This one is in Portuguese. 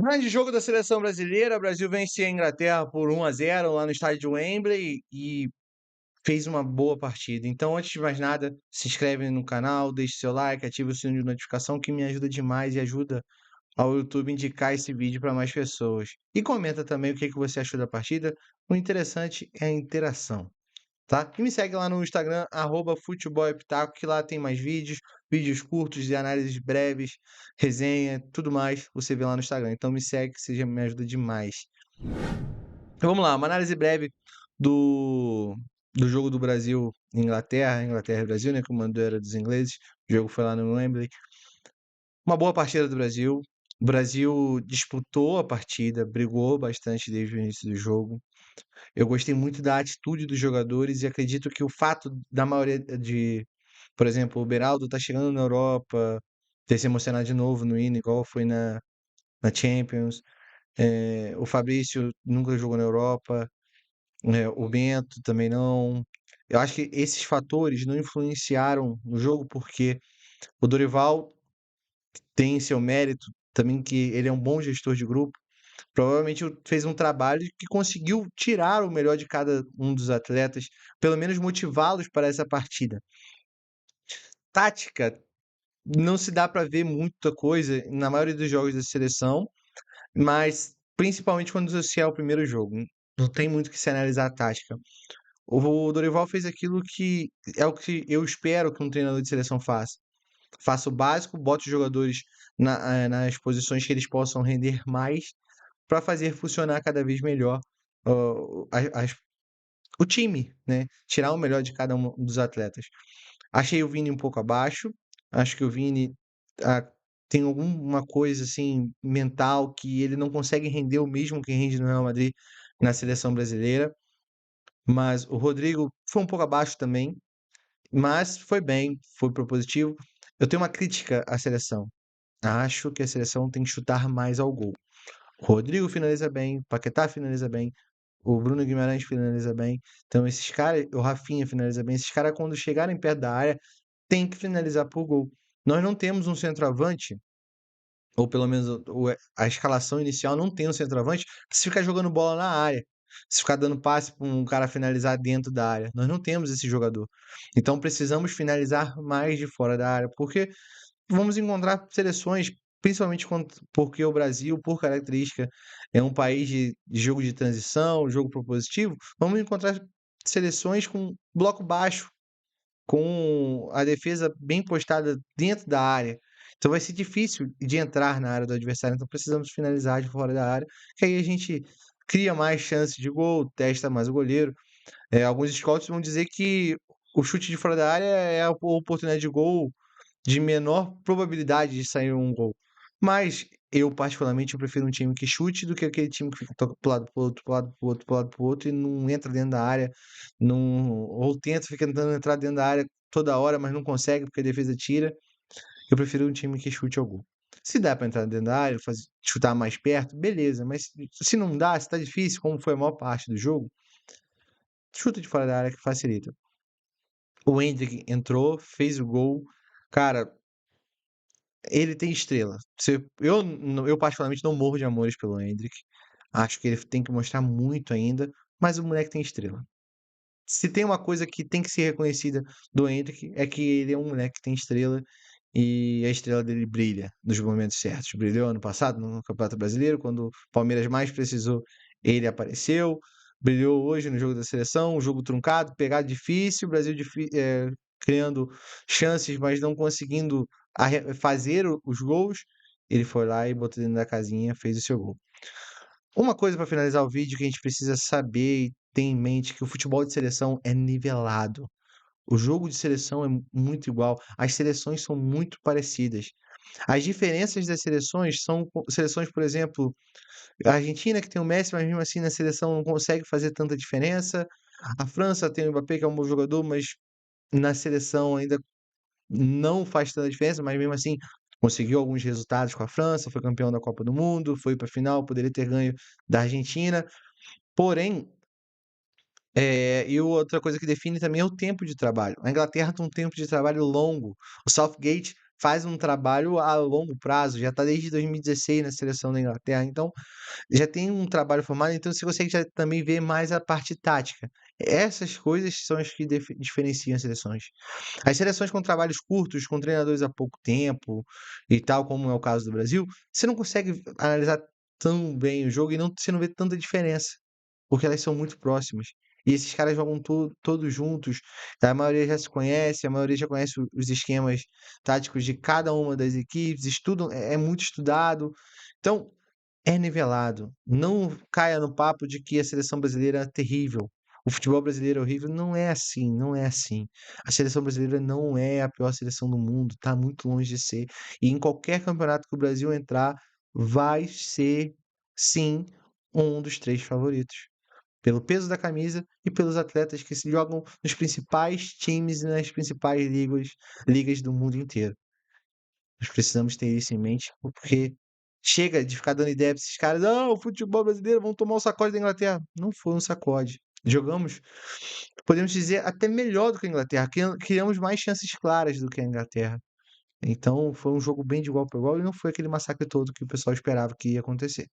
Grande jogo da seleção brasileira, o Brasil vence a Inglaterra por 1-0 lá no estádio de Wembley e fez uma boa partida. Então, antes de mais nada, se inscreve no canal, deixe seu like, ative o sininho de notificação que me ajuda demais e ajuda ao YouTube indicar esse vídeo para mais pessoas. E comenta também o que você achou da partida. O interessante é a interação, tá? E me segue lá no Instagram, @futebolepitaco, que lá tem mais vídeos curtos de análises breves, resenha, tudo mais, você vê lá no Instagram. Então me segue que você já me ajuda demais. Então vamos lá, uma análise breve do, do jogo do Brasil e Inglaterra, Inglaterra e Brasil, né? Que o mando era dos ingleses. O jogo foi lá no Wembley. Uma boa partida do Brasil. O Brasil disputou a partida, brigou bastante desde o início do jogo. Eu gostei muito da atitude dos jogadores e acredito que o fato da maioria por exemplo, o Beraldo tá chegando na Europa, ter se emocionado de novo no hino, igual foi na Champions. O Fabrício nunca jogou na Europa, o Bento também não. Eu acho que esses fatores não influenciaram no jogo, porque o Dorival tem seu mérito também, que ele é um bom gestor de grupo. Provavelmente fez um trabalho que conseguiu tirar o melhor de cada um dos atletas, pelo menos motivá-los para essa partida. Tática, não se dá para ver muita coisa na maioria dos jogos da seleção, mas principalmente quando você é o primeiro jogo. Não tem muito que se analisar a tática. O Dorival fez aquilo que é o que eu espero que um treinador de seleção faça. Faça o básico, bote os jogadores nas posições que eles possam render mais para fazer funcionar cada vez melhor o time, né? Tirar o melhor de cada um dos atletas. Achei o Vini um pouco abaixo. Acho que o Vini ah, tem alguma coisa assim mental que ele não consegue render o mesmo que rende no Real Madrid na seleção brasileira. Mas o Rodrigo foi um pouco abaixo também, mas foi bem, foi propositivo. Eu tenho uma crítica à seleção. Acho que a seleção tem que chutar mais ao gol. O Rodrigo finaliza bem, o Paquetá finaliza bem, o Bruno Guimarães finaliza bem. Então esses caras, o Rafinha finaliza bem. Esses caras, quando chegarem perto da área, tem que finalizar por gol. Nós não temos um centroavante, ou pelo menos a escalação inicial não tem um centroavante, se ficar jogando bola na área. Se ficar dando passe para um cara finalizar dentro da área. Nós não temos esse jogador. Então precisamos finalizar mais de fora da área, porque vamos encontrar seleções, principalmente porque o Brasil, por característica, é um país de jogo de transição, jogo propositivo. Vamos encontrar seleções com bloco baixo, com a defesa bem postada dentro da área. Então vai ser difícil de entrar na área do adversário. Então precisamos finalizar de fora da área, que aí a gente cria mais chances de gol, testa mais o goleiro. Alguns scouts vão dizer que o chute de fora da área é a oportunidade de gol de menor probabilidade de sair um gol. Mas eu, particularmente, eu prefiro um time que chute do que aquele time que fica toca pro lado, pro outro, pro lado, pro outro, pro lado, pro outro e não entra dentro da área, não, ou fica tentando entrar dentro da área toda hora, mas não consegue porque a defesa tira. Eu prefiro um time que chute ao gol. Se dá para entrar dentro da área, chutar mais perto, beleza, mas se não dá, se tá difícil, como foi a maior parte do jogo, chuta de fora da área que facilita. O Endrick entrou, fez o gol. Cara, ele tem estrela. Eu particularmente não morro de amores pelo Endrick. Acho que ele tem que mostrar muito ainda, mas o moleque tem estrela. Se tem uma coisa que tem que ser reconhecida do Endrick, é que ele é um moleque que tem estrela e a estrela dele brilha nos momentos certos. Brilhou ano passado no Campeonato Brasileiro, quando o Palmeiras mais precisou, ele apareceu. Brilhou hoje no jogo da seleção, um jogo truncado, pegado difícil, o Brasil criando chances, mas não conseguindo fazer os gols. Ele foi lá e botou dentro da casinha, fez o seu gol. Uma coisa para finalizar o vídeo que a gente precisa saber e ter em mente que o futebol de seleção é nivelado. O jogo de seleção é muito igual, as seleções são muito parecidas. As diferenças das seleções são seleções, por exemplo, a Argentina que tem o Messi, mas mesmo assim na seleção não consegue fazer tanta diferença. A França tem o Mbappé, que é um bom jogador, mas na seleção ainda não faz tanta diferença, mas mesmo assim conseguiu alguns resultados com a França, foi campeão da Copa do Mundo, foi para a final, poderia ter ganho da Argentina. Porém, e outra coisa que define também é o tempo de trabalho. A Inglaterra tem um tempo de trabalho longo. O Southgate faz um trabalho a longo prazo, já está desde 2016 na seleção da Inglaterra, então já tem um trabalho formado, então você consegue já também ver mais a parte tática. Essas coisas são as que diferenciam as seleções. As seleções com trabalhos curtos, com treinadores há pouco tempo e tal, como é o caso do Brasil, você não consegue analisar tão bem o jogo e você não vê tanta diferença, porque elas são muito próximas. E esses caras jogam todos juntos, a maioria já se conhece, a maioria já conhece os esquemas táticos de cada uma das equipes, estudam, é muito estudado. Então, é nivelado. Não caia no papo de que a seleção brasileira é terrível. O futebol brasileiro é horrível. Não é assim, não é assim. A seleção brasileira não é a pior seleção do mundo, está muito longe de ser. E em qualquer campeonato que o Brasil entrar, vai ser, sim, um dos três favoritos. Pelo peso da camisa e pelos atletas que se jogam nos principais times e nas principais ligas do mundo inteiro. Nós precisamos ter isso em mente, porque chega de ficar dando ideia para esses caras: "Ah, o futebol brasileiro, vão tomar o sacode da Inglaterra". Não foi um sacode. Jogamos, podemos dizer, até melhor do que a Inglaterra, criamos mais chances claras do que a Inglaterra. Então foi um jogo bem de igual para igual e não foi aquele massacre todo que o pessoal esperava que ia acontecer.